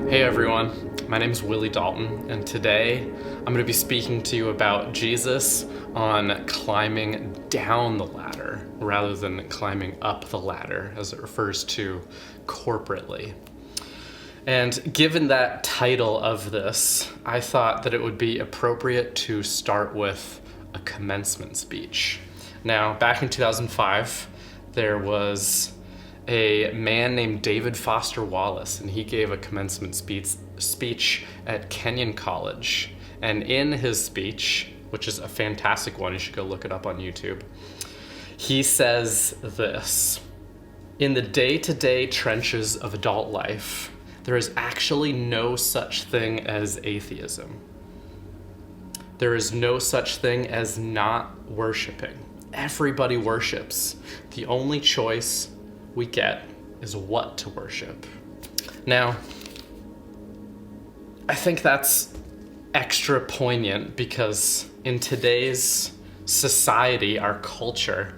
Hey everyone, my name is Willie Dalton, and today I'm going to be speaking to you about Jesus on climbing down the ladder rather than climbing up the ladder, as it refers to corporately. And given that title of this, I thought that it would be appropriate to start with a commencement speech. Now, back in 2005, there was a man named David Foster Wallace, and he gave a commencement speech at Kenyon College. And in his speech, which is a fantastic one, you should go look it up on YouTube, he says this: "In the day-to-day trenches of adult life, there is actually no such thing as atheism. There is no such thing as not worshiping. Everybody worships. The only choice we get is what to worship." Now, I think that's extra poignant because in today's society, our culture,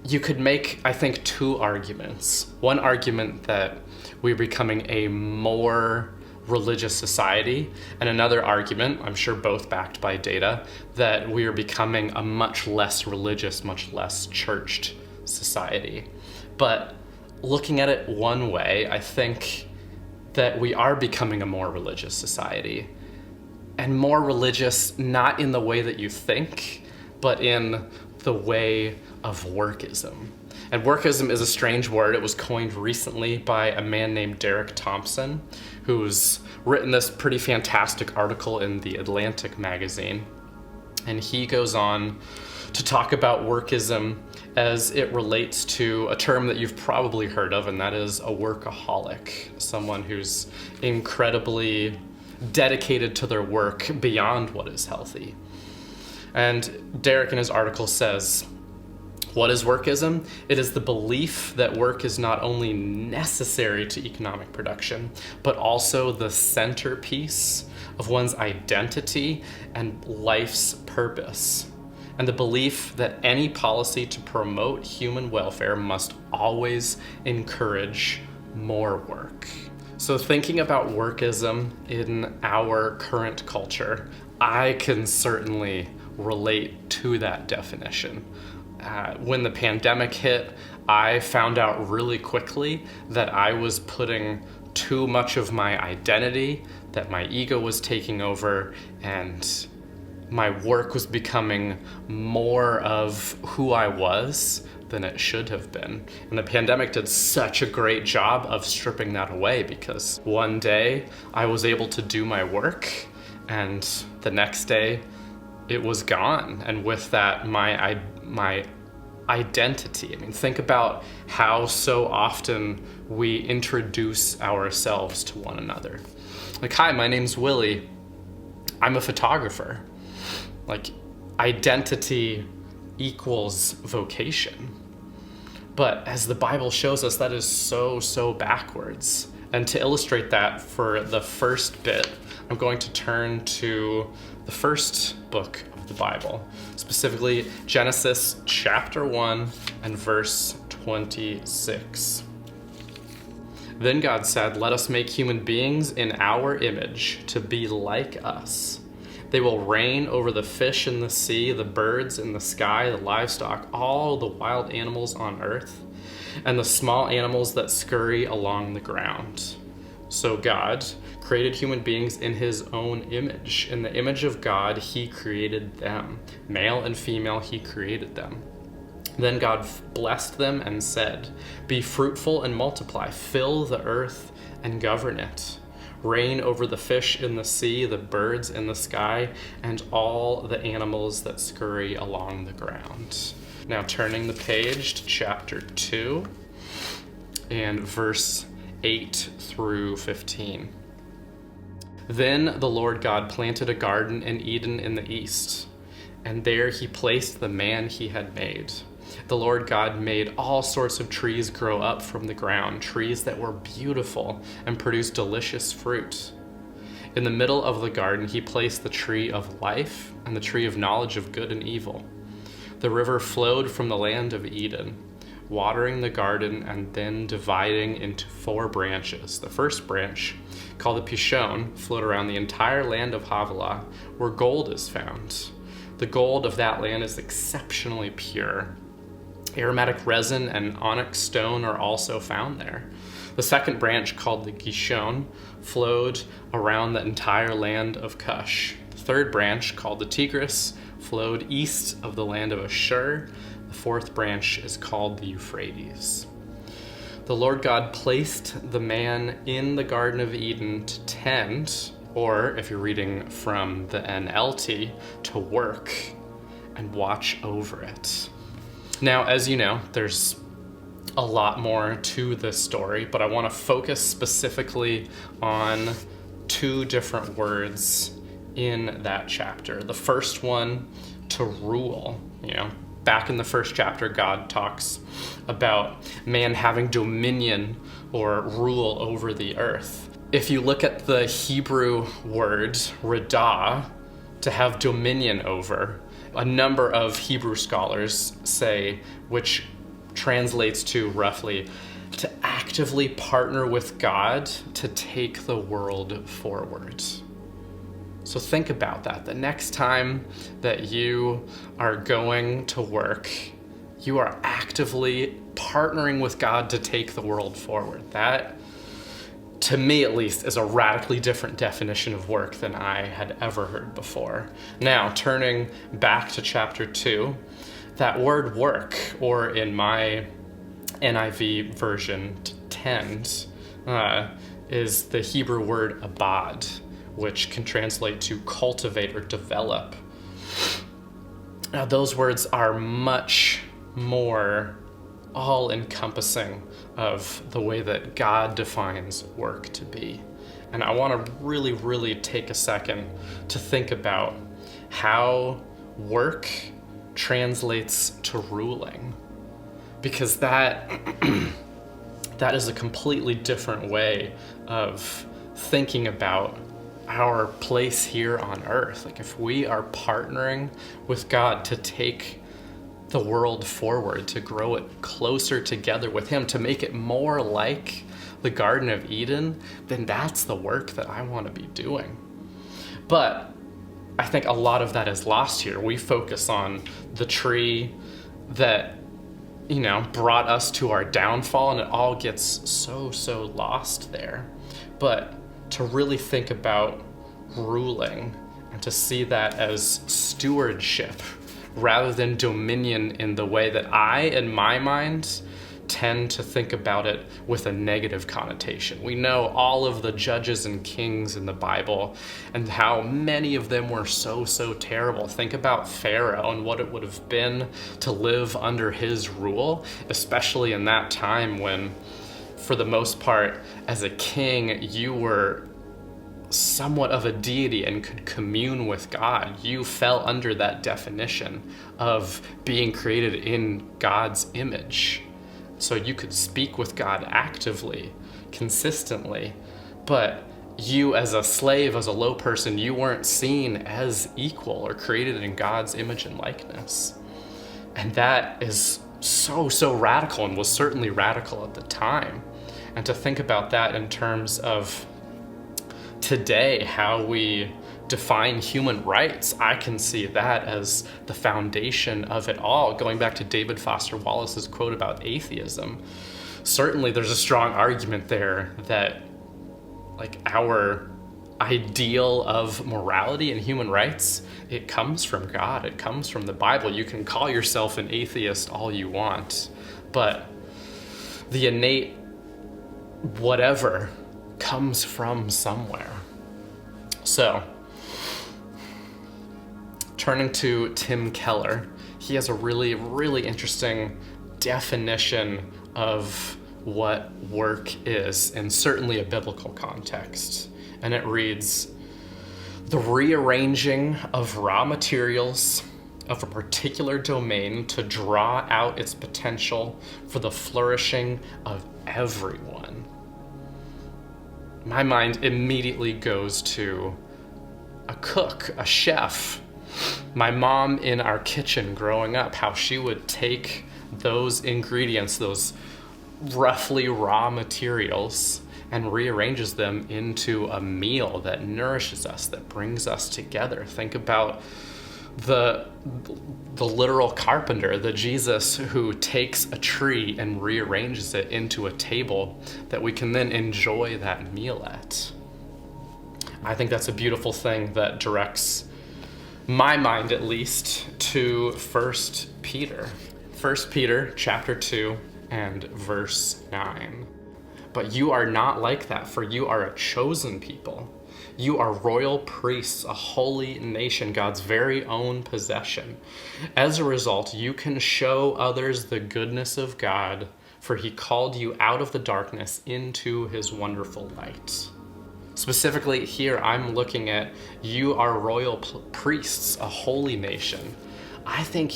you could make, I think, two arguments. One argument that we're becoming a more religious society, and another argument, I'm sure both backed by data, that we are becoming a much less religious, much less churched society. But looking at it one way, I think that we are becoming a more religious society. And more religious, not in the way that you think, but in the way of workism. And workism is a strange word. It was coined recently by a man named Derek Thompson, who's written this pretty fantastic article in the Atlantic magazine. And he goes on to talk about workism as it relates to a term that you've probably heard of, and that is a workaholic, someone who's incredibly dedicated to their work beyond what is healthy. And Derek in his article says, what is workism? It is the belief that work is not only necessary to economic production, but also the centerpiece of one's identity and life's purpose. And the belief that any policy to promote human welfare must always encourage more work. So thinking about workism in our current culture, I can certainly relate to that definition. When the pandemic hit, I found out really quickly that I was putting too much of my identity, that my ego was taking over, and my work was becoming more of who I was than it should have been. And the pandemic did such a great job of stripping that away, because one day I was able to do my work and the next day it was gone. And with that, my identity. I mean, think about how so often we introduce ourselves to one another. Like, hi, my name's Willie. I'm a photographer. Like, identity equals vocation. But as the Bible shows us, that is so backwards. And to illustrate that for the first bit, I'm going to turn to the first book of the Bible, specifically Genesis chapter 1 and verse 26. Then God said, "Let us make human beings in our image, to be like us. They will reign over the fish in the sea, the birds in the sky, the livestock, all the wild animals on earth, and the small animals that scurry along the ground." So God created human beings in his own image. In the image of God, he created them. Male and female, he created them. Then God blessed them and said, "Be fruitful and multiply, fill the earth and govern it. Reign over the fish in the sea, the birds in the sky, and all the animals that scurry along the ground." Now turning the page to chapter 2 and verse 8 through 15. Then the Lord God planted a garden in Eden in the east, and there he placed the man he had made. The Lord God made all sorts of trees grow up from the ground, trees that were beautiful and produced delicious fruit. In the middle of the garden, he placed the tree of life and the tree of knowledge of good and evil. The river flowed from the land of Eden. watering the garden and then dividing into 4 branches. The first branch, called the Pishon, flowed around the entire land of Havilah, where gold is found. The gold of that land is exceptionally pure. Aromatic resin and onyx stone are also found there. The second branch, called the Gishon, flowed around the entire land of Cush. The third branch, called the Tigris, flowed east of the land of Ashur. The fourth branch is called the Euphrates. The Lord God placed the man in the Garden of Eden to tend, or if you're reading from the NLT, to work and watch over it. Now, as you know, there's a lot more to this story, but I want to focus specifically on 2 different words in that chapter. The first one, to rule. Back in the first chapter, God talks about man having dominion or rule over the earth. If you look at the Hebrew word radah, to have dominion over, a number of Hebrew scholars say, which translates to roughly to actively partner with God to take the world forward. So think about that. The next time that you are going to work, you are actively partnering with God to take the world forward. That, to me at least, is a radically different definition of work than I had ever heard before. Now, turning back to chapter 2, that word work, or in my NIV version, to tend, is the Hebrew word abad, which can translate to cultivate or develop. Now, those words are much more all-encompassing of the way that God defines work to be. And I want to really, really take a second to think about how work translates to ruling, because that is a completely different way of thinking about our place here on earth. Like, if we are partnering with God to take the world forward, to grow it closer together with Him, to make it more like the Garden of Eden, then that's the work that I want to be doing. But I think a lot of that is lost here. We focus on the tree that, brought us to our downfall, and it all gets so lost there. But to really think about ruling and to see that as stewardship rather than dominion in the way that I, in my mind, tend to think about it with a negative connotation. We know all of the judges and kings in the Bible and how many of them were so terrible. Think about Pharaoh and what it would have been to live under his rule, especially in that time when, for the most part, as a king, you were somewhat of a deity and could commune with God. You fell under that definition of being created in God's image. So you could speak with God actively, consistently, but you as a slave, as a low person, you weren't seen as equal or created in God's image and likeness. And that is so radical, and was certainly radical at the time. And to think about that in terms of today, how we define human rights, I can see that as the foundation of it all. Going back to David Foster Wallace's quote about atheism, certainly there's a strong argument there that, like, our ideal of morality and human rights, it comes from God, it comes from the Bible. You can call yourself an atheist all you want, but the innate whatever comes from somewhere. So, turning to Tim Keller, he has a really interesting definition of what work is, and certainly a biblical context. And it reads, "The rearranging of raw materials of a particular domain to draw out its potential for the flourishing of everyone." My mind immediately goes to a cook, a chef. My mom in our kitchen growing up, how she would take those ingredients, those roughly raw materials, and rearranges them into a meal that nourishes us, that brings us together. Think about the literal carpenter, the Jesus who takes a tree and rearranges it into a table that we can then enjoy that meal at. I think that's a beautiful thing that directs my mind, at least, to 1 Peter. 1 Peter chapter 2 and verse 9. But you are not like that, for you are a chosen people. You are royal priests, a holy nation, God's very own possession. As a result, you can show others the goodness of God, for he called you out of the darkness into his wonderful light. Specifically here, I'm looking at you are royal priests, a holy nation. I think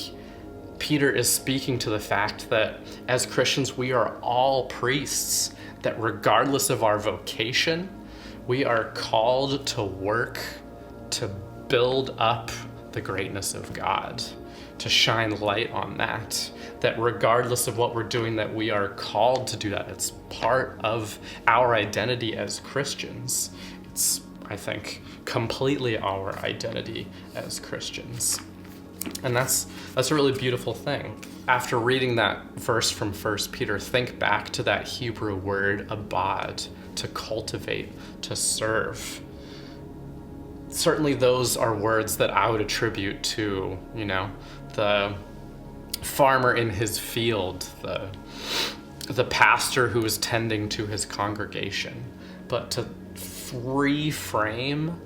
Peter is speaking to the fact that as Christians, we are all priests, that regardless of our vocation, we are called to work to build up the greatness of God, to shine light on that, that regardless of what we're doing, that we are called to do that. It's part of our identity as Christians. It's, I think, completely our identity as Christians. And that's a really beautiful thing. After reading that verse from 1 Peter, think back to that Hebrew word abad, to cultivate, to serve. Certainly those are words that I would attribute to, the farmer in his field, the pastor who is tending to his congregation. But to reframe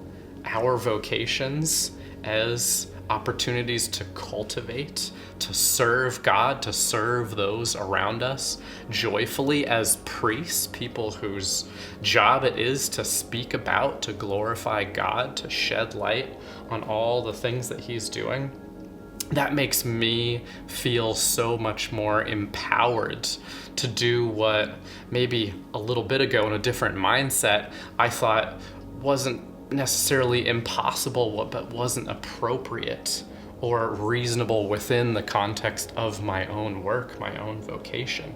our vocations as opportunities to cultivate, to serve God, to serve those around us joyfully as priests, people whose job it is to speak about, to glorify God, to shed light on all the things that he's doing. That makes me feel so much more empowered to do what maybe a little bit ago in a different mindset I thought wasn't necessarily impossible, but wasn't appropriate or reasonable within the context of my own work, my own vocation.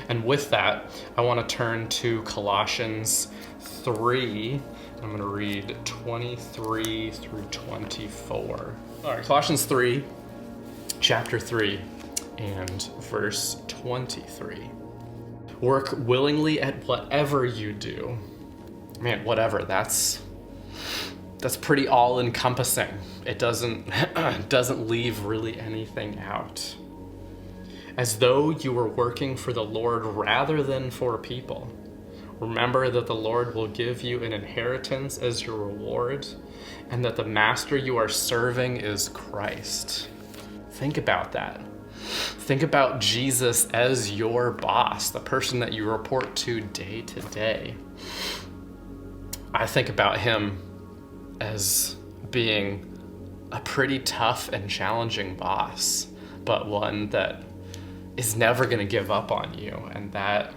And with that, I want to turn to Colossians 3. I'm going to read 23 through 24. All right, Colossians 3, chapter 3, and verse 23. Work willingly at whatever you do. Man, whatever, that's pretty all-encompassing. It doesn't leave really anything out. As though you were working for the Lord rather than for people. Remember that the Lord will give you an inheritance as your reward, and that the master you are serving is Christ. Think about that. Think about Jesus as your boss, the person that you report to day to day. I think about him as being a pretty tough and challenging boss, but one that is never going to give up on you. And that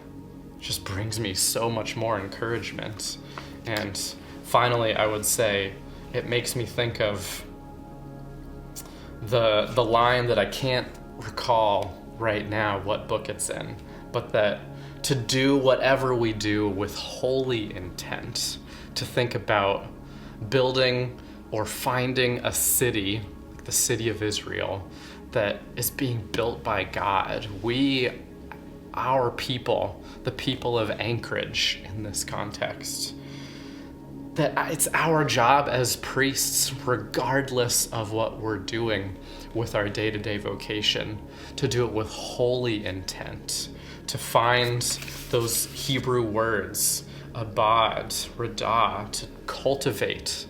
just brings me so much more encouragement. And finally, I would say it makes me think of the line that I can't recall right now what book it's in, but that to do whatever we do with holy intent, to think about building or finding a city, like the city of Israel, that is being built by God. Our people, the people of Anchorage in this context, that it's our job as priests, regardless of what we're doing with our day-to-day vocation, to do it with holy intent, to find those Hebrew words, abad, radah, to cultivate,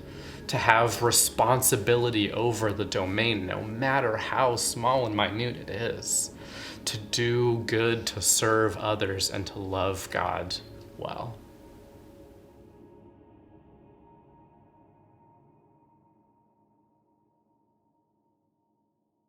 to have responsibility over the domain, no matter how small and minute it is, to do good, to serve others, and to love God well.